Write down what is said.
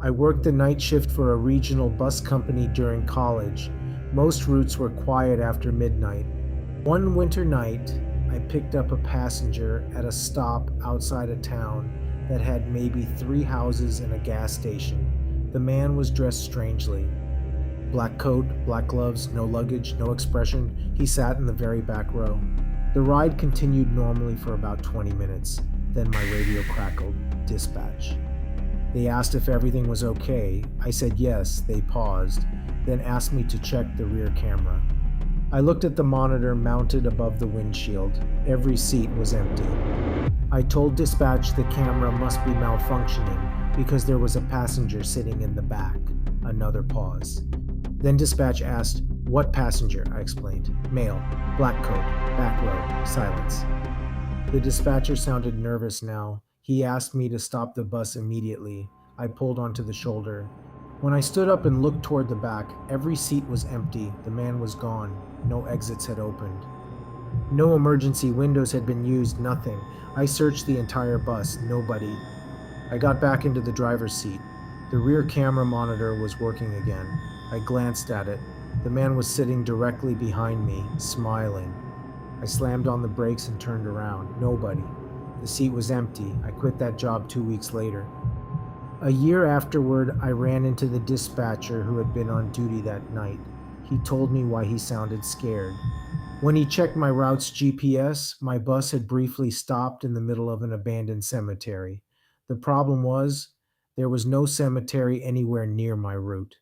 I worked the night shift for a regional bus company during college. Most routes were quiet after midnight. One winter night, I picked up a passenger at a stop outside a town that had maybe three houses and a gas station. The man was dressed strangely. Black coat, black gloves, no luggage, no expression. He sat in the very back row. The ride continued normally for about 20 minutes. Then my radio crackled. Dispatch. They asked if everything was okay. I said yes. They paused, then asked me to check the rear camera. I looked at the monitor mounted above the windshield. Every seat was empty. I told dispatch the camera must be malfunctioning because there was a passenger sitting in the back. Another pause. Then dispatch asked, "What passenger?" I explained. "Male, black coat, back row." Silence. The dispatcher sounded nervous now. He asked me to stop the bus immediately. I pulled onto the shoulder. When I stood up and looked toward the back, every seat was empty. The man was gone. No exits had opened. No emergency windows had been used, nothing. I searched the entire bus. Nobody. I got back into the driver's seat. The rear camera monitor was working again. I glanced at it. The man was sitting directly behind me, smiling. I slammed on the brakes and turned around. Nobody. The seat was empty. I quit that job 2 weeks later. A year afterward, I ran into the dispatcher who had been on duty that night. He told me why he sounded scared. When he checked my route's GPS, my bus had briefly stopped in the middle of an abandoned cemetery. The problem was, there was no cemetery anywhere near my route.